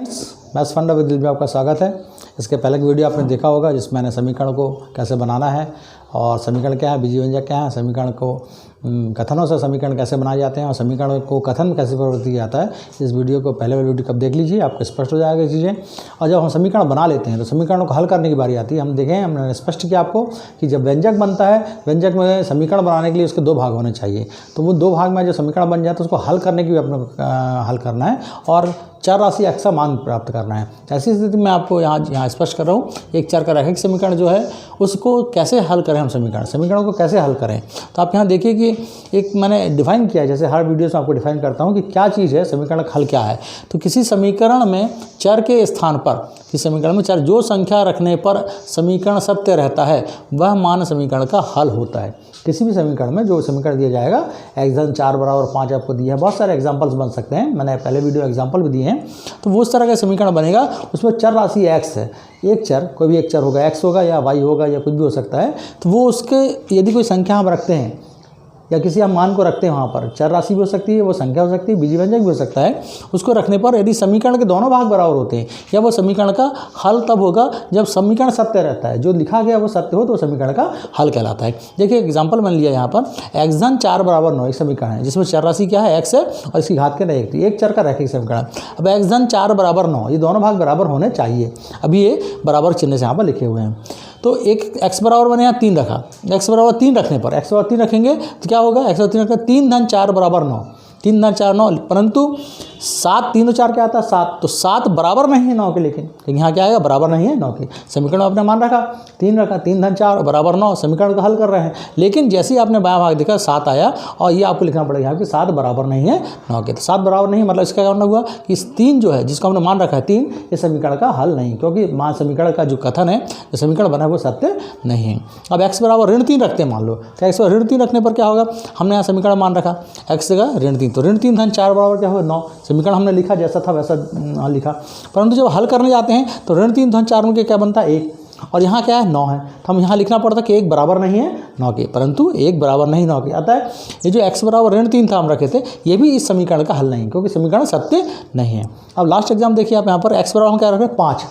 Maths फंडा with दिल में आपका स्वागत है। इसके पहले की वीडियो आपने देखा होगा जिसमें मैंने समीकरण को कैसे बनाना है और समीकरण क्या है, बीजव्यंजक क्या है, समीकरण को कथनों से समीकरण कैसे बनाए जाते हैं और समीकरण को कथन कैसे परिवर्तित किया जाता है। इस वीडियो को पहले वाली वीडियो कब देख लीजिए, आपको स्पष्ट हो जाएगा चीज़ें। और जब हम समीकरण बना लेते हैं तो समीकरणों को हल करने की बारी आती है। हम देखें, हमने स्पष्ट किया आपको कि जब व्यंजक बनता है, व्यंजक में समीकरण बनाने के लिए उसके दो भाग होने चाहिए। तो वो दो भाग में जो समीकरण बन जाए तो उसको हल करने की भी अपने हल करना है और चर राशि x का मान प्राप्त करना है। ऐसी स्थिति में आपको यहाँ स्पष्ट कर रहा हूँ, एक चर का रैखिक समीकरण जो है उसको कैसे हल करें, हम समीकरणों को कैसे हल करें। तो आप यहाँ देखिए कि एक मैंने डिफाइन किया है, जैसे हर वीडियो में आपको डिफाइन करता हूँ कि क्या चीज़ है समीकरण का हल क्या है। तो किसी समीकरण में चर के स्थान पर, किसी समीकरण में चर जो संख्या रखने पर समीकरण सत्य रहता है वह मान समीकरण का हल होता है। किसी भी समीकरण में जो समीकरण दिया जाएगा, x धन 4 बराबर 5 आपको दिया है, बहुत सारे एग्जांपल्स बन सकते हैं, मैंने पहले वीडियो एग्जांपल भी दिए हैं। तो वो उस तरह का समीकरण बनेगा, उसमें चर राशि x है, एक चर, कोई भी एक चर होगा, x होगा या y होगा या कुछ भी हो सकता है। तो वो उसके यदि कोई संख्या हम रखते हैं या किसी हम मान को रखते हैं, वहाँ पर चर राशि भी हो सकती है, वो संख्या हो सकती है, बीजव्यंजक भी हो सकता है। उसको रखने पर यदि समीकरण के दोनों भाग बराबर होते हैं या वो समीकरण का हल तब होगा जब समीकरण सत्य रहता है, जो लिखा गया वो सत्य हो तो समीकरण का हल कहलाता है। देखिए एग्जाम्पल मैंने लिया यहाँ पर, x धन 4 बराबर 9 एक समीकरण है जिसमें चर राशि क्या है, x है और इसकी घात के नहीं एक चर का रैखिक समीकरण। अब x धन 4 बराबर 9, ये दोनों भाग बराबर होने चाहिए। अभी ये बराबर चिन्ह से यहाँ पर लिखे हुए हैं। तो एक x बराबर मैंने यहाँ 3 रखा, x बराबर 3 रखने पर, x बराबर 3 रखेंगे तो क्या होगा, x बराबर 3 रखकर 3 धन 4 बराबर 9, 3 धन 4 9, परंतु 7 3 4 क्या आता है 7, तो 7 बराबर नहीं है 9 के, लेकिन यहाँ क्या आएगा, बराबर नहीं है 9 के। समीकरण में आपने मान रखा 3 रखा, 3 धन 4 बराबर 9, समीकरण का हल कर रहे हैं। लेकिन जैसे ही आपने बायां भाग देखा 7 आया और ये आपको लिखना पड़ेगा यहाँ कि 7 बराबर नहीं है 9 के। तो 7 बराबर नहीं मतलब इसका क्या हुआ कि 3 जो है जिसको हमने मान रखा है 3, ये समीकरण का हल नहीं, क्योंकि मान समीकरण का जो कथन है, जो समीकरण बना है वो सत्य नहीं है। अब x बराबर ऋण 3 रखते हैं, मान लो तो x बराबर ऋण 3 रखने पर क्या होगा, हमने यहाँ समीकरण मान रखा x जगह ऋण 3, तो ऋण 3 धन 4 बराबर क्या होगा 9। समीकरण हमने लिखा जैसा था वैसा लिखा, परंतु जब हल करने जाते हैं तो ऋण 3 धन 4 में क्या बनता है 1, और यहाँ क्या है 9 है, तो हम यहाँ लिखना पड़ता कि 1 बराबर नहीं है 9 के, परंतु 1 बराबर नहीं 9 के। अतः ये जो x बराबर ऋण 3 था हम रखे थे, ये भी इस समीकरण का हल नहीं, क्योंकि समीकरण सत्य नहीं है। अब लास्ट एग्जाम देखिए आप यहाँ पर x बराबर हम क्या रख रहे हैं 5,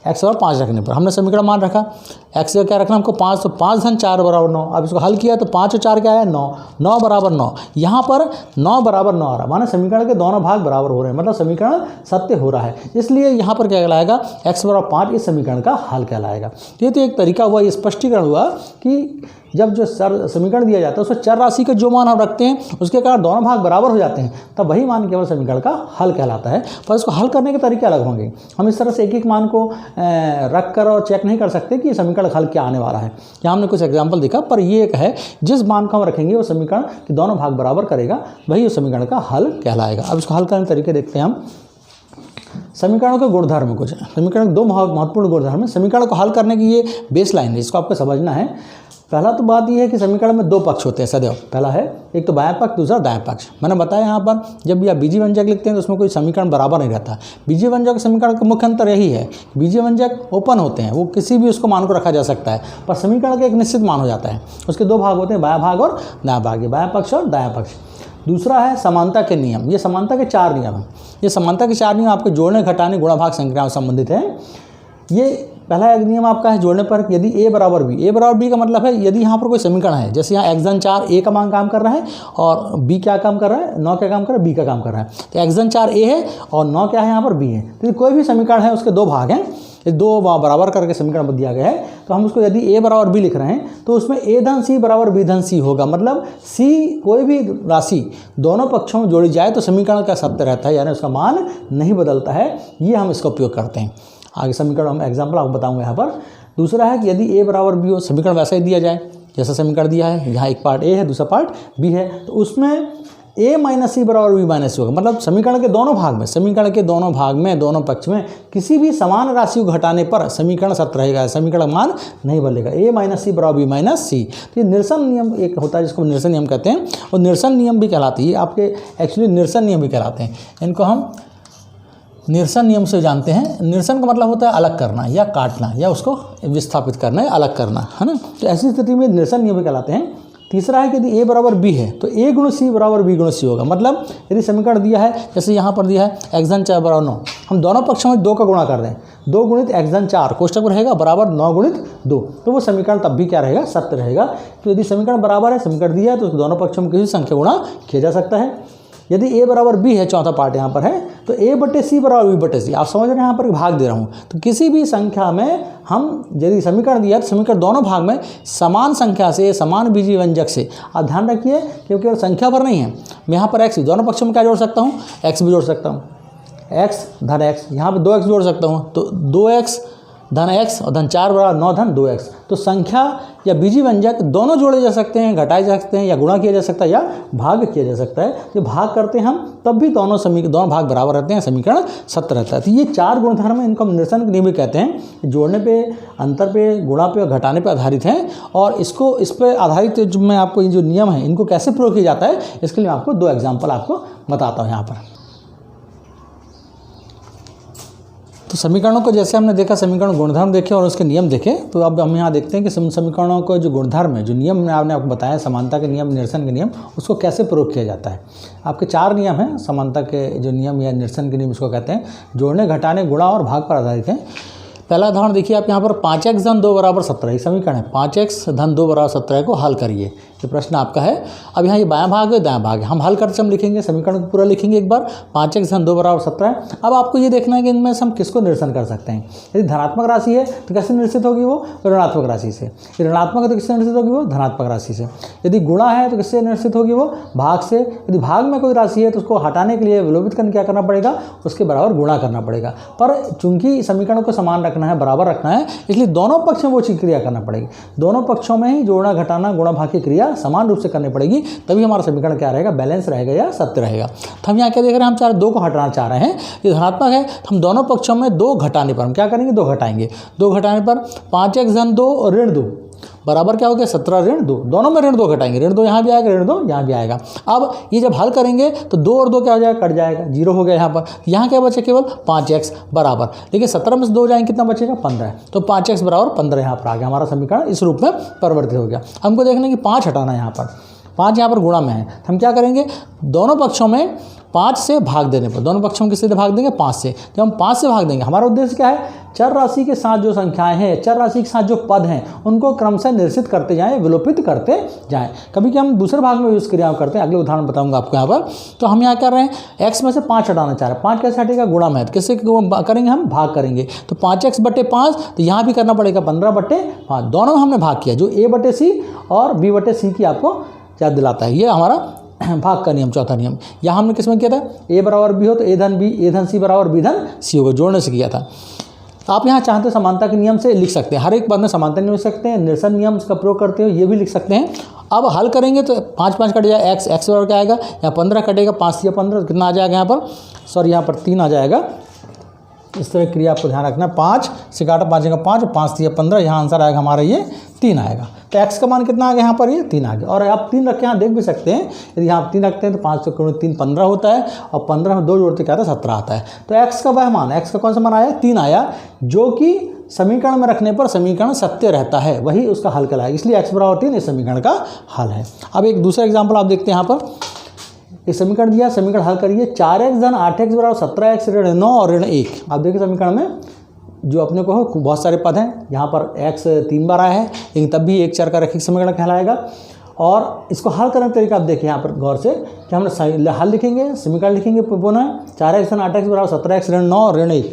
x बराबर 5 रखने पर हमने समीकरण मान रखा, x का क्या रखना हमको 5, तो 5 धन 4 बराबर 9। अब इसको हल किया तो 5 और 4 क्या है 9, 9 बराबर 9, यहाँ पर 9 बराबर 9 आ रहा, माने समीकरण के दोनों भाग बराबर हो रहे हैं, मतलब समीकरण सत्य हो रहा है, इसलिए यहाँ पर क्या कहलाएगा, x बराबर 5 इस समीकरण का हल कहलाएगा। ये तो एक तरीका हुआ, ये स्पष्टीकरण हुआ कि जब जो समीकरण दिया जाता है उसमें चर राशि के जो मान हम रखते हैं उसके कारण दोनों भाग बराबर हो जाते हैं, तब वही मान केवल समीकरण का हल कहलाता है। पर इसको हल करने के तरीके अलग होंगे, हम इस तरह से एक एक मान को रख कर और चेक नहीं कर सकते कि समीकरण हल क्या आने वाला है। यहाँ हमने कुछ एग्जाम्पल देखा, पर ये एक है जिस मान को हम रखेंगे वो समीकरण के दोनों भाग बराबर करेगा, वही उस समीकरण का हल कहलाएगा। अब इसको हल करने के तरीके देखते हैं हम। समीकरणों के गुणधर्म कुछ, समीकरण के दो महत्वपूर्ण गुणधर्म है। समीकरण को हल करने की ये बेस लाइन है, इसको आपको समझना है। पहला तो बात यह है कि समीकरण में दो पक्ष होते हैं सदैव। पहला है एक तो बायां पक्ष, दूसरा दायां पक्ष। मैंने बताया यहाँ पर जब भी आप बीजव्यंजक लिखते हैं तो उसमें कोई समीकरण बराबर नहीं रहता। बीजव्यंजक समीकरण का मुख्य अंतर यही है, बीजव्यंजक ओपन होते हैं, वो किसी भी उसको मान को रखा जा सकता है, पर समीकरण का एक निश्चित मान हो जाता है। उसके दो भाग होते हैं, बायां भाग और दायां भाग, ये बायां पक्ष और दायां पक्ष। दूसरा है समानता के नियम, ये समानता के 4 नियम हैं। ये समानता के 4 नियम आपके जोड़ने घटाने गुणा भाग संख्याओं से संबंधित हैं। ये पहला एक नियम आपका है जोड़ने पर, यदि a बराबर b का मतलब है यदि यहाँ पर कोई समीकरण है, जैसे यहाँ x धन 4 a का मान काम कर रहा है और b क्या काम कर रहा है, 9 क्या काम कर रहा है, b का काम कर रहा है। तो x धन 4 a है और 9 क्या है यहाँ पर b है। तो कोई भी समीकरण है उसके दो भाग हैं, ये दो बराबर करके समीकरण दिया गया है, तो हम उसको यदि a बराबर b लिख रहे हैं तो उसमें a धन c बराबर b धन c होगा, मतलब c कोई भी राशि दोनों पक्षों में जोड़ी जाए तो समीकरण का सत्य रहता है, यानी उसका मान नहीं बदलता है। ये हम इसका उपयोग करते हैं। आगे समीकरण हम एग्जाम्पल आपको बताऊंगा यहाँ पर। दूसरा है कि यदि a बराबर b हो, समीकरण वैसा ही दिया जाए जैसा समीकरण दिया है, यहाँ एक पार्ट a है दूसरा पार्ट b है, तो उसमें a माइनस c बराबर b माइनस c होगा, मतलब समीकरण के दोनों भाग में, समीकरण के दोनों भाग में दोनों पक्ष में किसी भी समान राशि को घटाने पर समीकरण सत्य रहेगा, समीकरण मान नहीं बदलेगा। a माइनस c बराबर b माइनस c, तो ये निरसन नियम एक होता है जिसको निरसन नियम कहते हैं, और निरसन नियम भी कहलाते हैं, ये आपके एक्चुअली निरसन नियम भी कहलाते हैं। इनको हम निरसन नियम से जानते हैं। निरसन का मतलब होता है अलग करना या काटना या उसको विस्थापित करना या अलग करना, है ना। तो ऐसी स्थिति में निरसन नियम भी कहलाते हैं। तीसरा है कि यदि ए बराबर बी है तो ए गुण सी बराबर बी गुण सी होगा। मतलब यदि समीकरण दिया है, जैसे यहाँ पर दिया है एक्स धन 4 बराबर 9, हम दोनों पक्षों में 2 का गुणा कर रहे हैं, 2 गुणित एक्स धन 4 कोष्टक में रहेगा बराबर 9 गुणित 2, तो वो समीकरण तब भी क्या रहेगा, सत्य रहेगा। तो यदि समीकरण बराबर है, समीकरण दिया है, तो दोनों पक्षों में किसी संख्या गुणा किया जा सकता है। यदि a बराबर b है, चौथा पार्ट यहाँ पर है, तो a बटे सी बराबर b बटे सी, आप समझ रहे हैं यहाँ पर भाग दे रहा हूँ। तो किसी भी संख्या में हम यदि समीकरण दिया तो समीकरण दोनों भाग में समान संख्या से, समान बीजीय व्यंजक से, आप ध्यान रखिए क्योंकि केवल संख्या पर नहीं है, मैं यहाँ पर x दोनों पक्षों में क्या जोड़ सकता हूँ, x भी जोड़ सकता हूँ, x धन x, यहाँ पर 2x जोड़ सकता हूँ, तो 2x धन x और धन 4 बराबर 9 धन 2x। तो संख्या या बीजीय व्यंजक दोनों जोड़े जा सकते हैं, घटाए जा सकते हैं, या गुणा किया जा सकता है, या भाग किया जा सकता है। जो भाग करते हैं हम तब भी दोनों भाग बराबर रहते हैं, समीकरण सत्य रहता है। तो ये 4 गुणधर्म हैं, इनको हम निरसन के नियम भी कहते हैं, जोड़ने पे, अंतर पे, गुणा पे और घटाने पे आधारित हैं। और इस पर आधारित जो मैं आपको ये जो नियम है इनको कैसे प्रयोग किया जाता है, इसके लिए मैं आपको 2 एग्जाम्पल आपको बताता हूँ यहाँ पर। तो समीकरणों को जैसे हमने देखा, समीकरण गुणधर्म देखे और उसके नियम देखे, तो अब हम यहाँ देखते हैं कि समीकरणों को जो गुणधर्म है, जो नियम में आपने आपको बताया, समानता के नियम, निरसन के नियम, उसको कैसे प्रयोग किया जाता है। आपके 4 नियम हैं समानता के जो नियम या निरसन के नियम इसको कहते हैं, जोड़ने, घटाने, गुणा और भाग पर आधारित हैं। पहला उदाहरण देखिए आप यहाँ पर 5x धन 2 बराबर 17, ये समीकरण है, 5x धन 2 बराबर 17 को हल करिए, ये प्रश्न आपका है। अब यहाँ ये बायां भाग है, दायां भाग है, हम हल करते हम लिखेंगे, समीकरण को पूरा लिखेंगे एक बार, 5x धन 2 बराबर 17। अब आपको ये देखना है कि इनमें से हम किसको निरसन कर सकते हैं। यदि धनात्मक राशि है तो कैसे निरसित होगी वो, ऋणात्मक राशि से। यदि ऋणात्मक है तो किससे निरसित होगी वो, धनात्मक राशि से। यदि गुणा है तो किससे निरसित होगी वो, भाग से। यदि भाग में कोई राशि है तो उसको हटाने के लिए विलोपित करके क्या करना पड़ेगा, उसके बराबर गुणा करना पड़ेगा। पर चूंकि समीकरण को समान रखना है, बराबर रखना है, इसलिए दोनों पक्ष में वो चीज क्रिया करना पड़ेगी। दोनों पक्षों में ही जोड़ना, घटाना, गुणा, भाग की क्रिया समान रूप से करनी पड़ेगी, तभी हमारा समीकरण क्या रहेगा, बैलेंस रहेगा या सत्य रहेगा। तो हम यहाँ क्या देख रहे हैं, हम 2 को हटाना चाह रहे हैं, ये धनात्मक है, तो हम दोनों पक्षों में 2 घटाने पर हम क्या करेंगे, 2 घटाएंगे। 2 घटाने पर 5x धन 2 और ऋण 2 बराबर क्या हो गया, 17 ऋण 2, दोनों में ऋण 2 घटाएंगे, ऋण 2 यहाँ भी आएगा, ऋण 2 यहाँ भी आएगा। अब ये जब हल करेंगे तो 2 और 2 क्या हो जाएगा, कट जाएगा, 0 हो गया यहाँ पर। यहाँ क्या बचे, केवल 5x बराबर, देखिए 17 में से 2 जाएंगे, कितना बचेगा, 15, तो 5x बराबर 15 यहाँ पर आ गया, हमारा समीकरण इस रूप में परिवर्तित हो गया। हमको देखना कि 5 हटाना है, यहाँ पर 5 यहाँ पर गुणा में है, हम क्या करेंगे, दोनों पक्षों में 5 से भाग देने पर, दोनों पक्षों में किससे भाग देंगे, 5 से। जब हम 5 से भाग देंगे, हमारा उद्देश्य क्या है, चर राशि के साथ जो संख्याएं हैं, चर राशि के साथ जो पद हैं, उनको क्रमशः निरसित करते जाएं, विलोपित करते जाएं। कभी कि हम दूसरे भाग में यूज़ क्रिया करते हैं, अगले उदाहरण बताऊंगा आपको यहाँ पर। तो हम यहाँ कर रहे हैं, x में से 5 हटाना चाह रहे हैं, 5 कैसे हटेगा, गुणा में है, तो किससे करेंगे, हम भाग करेंगे। तो 5x बटे 5, तो यहाँ भी करना पड़ेगा 15 बटे 5, दोनों में हमने भाग किया, जो a बटे सी और b बटे सी की आपको याद दिलाता है। ये हमारा भाग का नियम, चौथा नियम। यहाँ हमने किसमें किया था, a बराबर b हो तो a धन b, a धन c बराबर b धन c होगा, जोड़ने से किया था। आप यहाँ चाहते हो समानता के नियम से लिख सकते हैं, हर एक पद में समानता नियम लिख सकते हैं, निरसन नियम का प्रयोग करते हो ये भी लिख सकते हैं। अब हल करेंगे तो 5 5 कट जाएगा, x बराबर क्या आएगा, यहाँ 15 कटेगा, 5 या 15 कितना आ जाएगा, यहाँ पर सॉरी यहाँ पर 3 आ जाएगा। इस तरह क्रिया आपको ध्यान रखना, 5 से काटा, 5 का 5, 5 या 15, यहाँ आंसर आएगा हमारा ये 3 आएगा। तो x का मान कितना आ गया, यहाँ पर ये 3 आ गया। और आप 3 रख के यहाँ देख भी सकते हैं, यदि यहाँ 3 रखते हैं तो 5 से 3 15 होता है, और 15 में 2 जोड़ते क्या आता है, 17 आता है। तो x का वह मान, x का कौन सा मान आया, 3 आया, जो कि समीकरण में रखने पर समीकरण सत्य रहता है, वही उसका हल कहलाएगा, इसलिए x बराबर 3 इस समीकरण का हल है। अब एक दूसरा एग्जाम्पल आप देखते हैं, यहाँ पर एक समीकरण दिया, समीकरण हल करिए, 4x धन 8x बराबर 17x ऋण 9 और ऋण 1। आप देखिए समीकरण में जो अपने को हो बहुत सारे पद हैं, यहाँ पर x 3 बार आया है, लेकिन तब भी एक चर का रैखिक समीकरण कहलाएगा। और इसको हल करने का तरीका आप देखिए यहाँ पर गौर से, कि हम हल लिखेंगे, समीकरण लिखेंगे पुनः, 4x धन 8x बराबर 17x ऋण 9 और ऋण 1।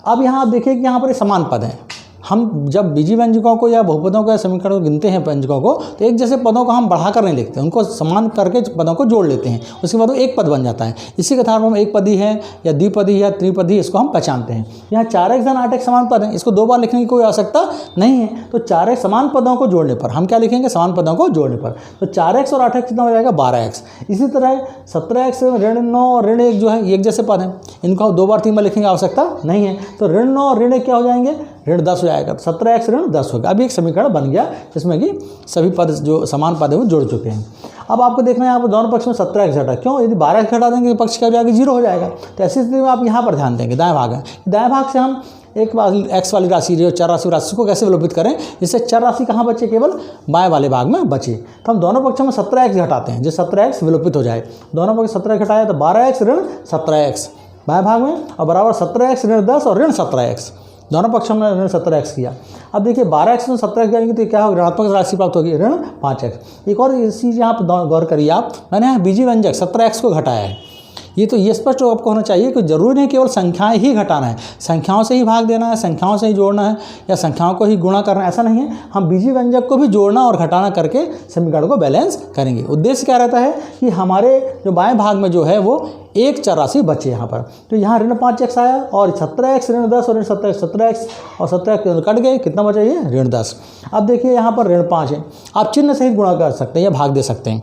अब यहाँ आप देखिए कि यहाँ पर समान पद हैं, हम जब बीजीय व्यंजकों को या बहुपदों को या समीकरणों को गिनते हैं व्यंजकों को, तो एक जैसे पदों को हम बढ़ाकर नहीं लिखते, उनको समान करके पदों को जोड़ लेते हैं, उसके बाद वो एक पद बन जाता है। इसी के आधार पर हम एक पदी है या द्विपदी या त्रिपदी, इसको हम पहचानते हैं। यहाँ 4x धन 8x समान पद है, इसको 2 बार लिखने की कोई आवश्यकता नहीं है। तो 4x समान पदों को जोड़ने पर हम क्या लिखेंगे, समान पदों को जोड़ने पर, तो 4x और 8x कितना हो जाएगा, 12x। इसी तरह 17x ऋण 9 और ऋण 1 जो है एक जैसे पद हैं, इनको 2 बार 3 बार लिखने की आवश्यकता नहीं है। तो ऋण 9 और ऋण 1 क्या हो जाएंगे, ऋण 10 हो जाएगा, 17x ऋण 10 होगा। अभी एक समीकरण बन गया जिसमें कि सभी पद जो समान पद है वो जुड़ चुके हैं। अब आपको देखना है, यहाँ पर दोनों पक्ष में 17x घटा, क्यों, यदि 12x घटा देंगे तो पक्ष क्या हो जाएगा, 0 हो जाएगा। तो ऐसी स्थिति में आप यहाँ पर ध्यान देंगे, दाएं भाग है, दाएं भाग से हम एक एक्स वाली राशि जो चर राशि को कैसे विलोपित करें, जिससे चर राशि कहाँ बचे, केवल बाएं वाले भाग में बचे। तो हम दोनों पक्षों में 17x घटाते हैं, जिस 17x विलोपित हो जाए। दोनों पक्ष 17 घटाया तो 12x ऋण 17x बाएं भाग में, और बराबर 17x ऋण 10 और ऋण 17x, दोनों पक्षों में ऋण 17x किया। अब देखिए 12x में 17x जाएंगे तो क्या होगा, ऋणात्मक राशि प्राप्त होगी ऋण 5x। एक और चीज़ यहाँ पर गौर करिए आप, मैंने यहाँ बीजी व्यंजक 17x को घटाया है। ये स्पष्ट आपको होना चाहिए कि जरूरी नहीं केवल संख्याएं ही घटाना है, संख्याओं से ही भाग देना है, संख्याओं से ही जोड़ना है, या संख्याओं को ही गुणा करना है, ऐसा नहीं है। हम बीजी व्यंजक को भी जोड़ना और घटाना करके समीकरण को बैलेंस करेंगे। उद्देश्य क्या रहता है कि हमारे जो बाएं भाग में जो है वो एक चर राशि बचे यहाँ पर। तो यहाँ ऋण 5x आया और 17x ऋण 10 और ऋण 17x और 17x कट गए, कितना बचा ये ऋण 10। अब देखिए यहाँ पर ऋण 5 है, आप चिन्ह सहित गुणा कर सकते हैं या भाग दे सकते हैं,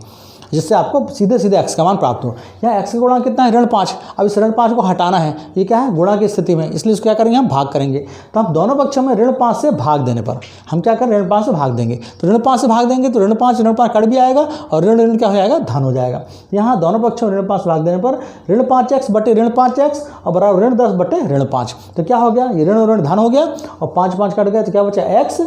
जिससे आपको सीधे सीधे x का मान प्राप्त हो। यहाँ x का गुणा कितना है, ऋण 5। अब इस ऋण 5 को हटाना है, ये क्या है गुणा की स्थिति में, इसलिए इसको क्या करेंगे हम भाग करेंगे। तो हम दोनों पक्षों में ऋण 5 से भाग देने पर हम क्या करें, ऋण 5 से भाग देंगे। तो ऋण 5 से भाग देंगे तो ऋण 5 कट भी आएगा और ऋण ऋण क्या हो जाएगा, धन हो जाएगा। यहाँ दोनों पक्षों में ऋण 5 से भाग देने पर ऋण 5x बटे ऋण 5x और बराबर ऋण 10 बटे ऋण 5। तो क्या हो गया, ये ऋण ऋण धन हो गया और 5 कट गया तो क्या बचा x,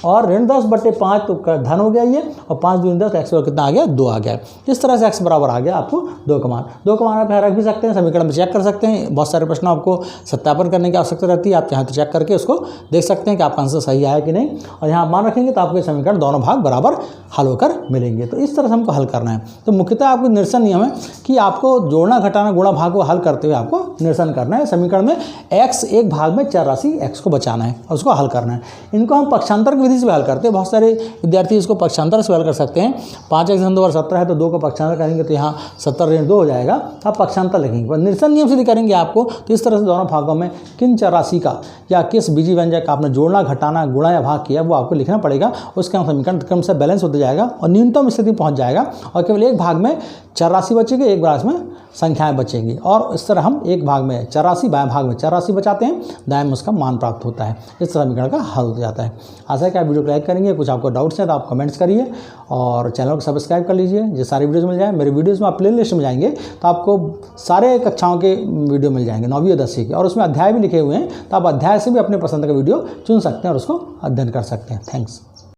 और ऋण 10 बटे 5 तो धन हो गया ये, और 5 दूनी 10, x कितना आ गया 2 आ गया। इस तरह से x बराबर आ गया आपको 2 का मान। 2 का मान आप यहाँ रख भी सकते हैं, समीकरण में चेक कर सकते हैं। बहुत सारे प्रश्न आपको सत्यापन करने की आवश्यकता रहती है, आप यहाँ चेक करके उसको देख सकते हैं कि आपका आंसर सही आया कि नहीं, और यहाँ मान रखेंगे तो आपके समीकरण दोनों भाग बराबर हल होकर मिलेंगे। तो इस तरह से हमको हल करना है। तो मुख्यतः आपको निरसन नियम है कि आपको जोड़ना घटाना गुणा भाग को हल करते हुए आपको निरसन करना है। समीकरण में x एक भाग में चर राशि x को बचाना है और उसको हल करना है। इनको हम पक्षांतर की विधि से हल करते हैं। बहुत सारे विद्यार्थी इसको पक्षांतर से हल कर सकते हैं। 5x धन 2 और 17 है तो 2 का पक्षांतर करेंगे तो यहाँ 70 ऋण 2 हो जाएगा, आप पक्षांतर लिखेंगे। पर निरसन नियम से करेंगे आपको तो इस तरह से दोनों भागों में किन चर राशि का या किस बीजी व्यंजक का आपने जोड़ना घटाना गुणा या भाग किया वो आपको लिखना पड़ेगा। उसके समीकरण क्रम से बैलेंस होते जाएगा और न्यूनतम स्थिति पहुंच जाएगा और केवल एक भाग में चर राशि बचेगी, एक भाग में संख्याएं बचेंगी। और इस तरह हम एक भाग में चर राशि, बाएं भाग में चर राशि बचाते हैं, दाएं में उसका मान प्राप्त होता है। इस तरह समीकरण का हल हो जाता है। आशा है कि आप वीडियो को लाइक करेंगे। कुछ आपको डाउट्स हैं तो आप कमेंट्स करिए और चैनल को सब्सक्राइब कर लीजिए, जो सारी वीडियोज़ मिल जाए। मेरे वीडियोज़ में आप प्ले लिस्ट में जाएंगे तो आपको सारे कक्षाओं के वीडियो मिल जाएंगे, 9वीं और 10वीं के, और उसमें अध्याय भी लिखे हुए हैं। तो आप अध्याय से भी अपने पसंद का वीडियो चुन सकते हैं और उसको अध्ययन कर सकते हैं। थैंक्स।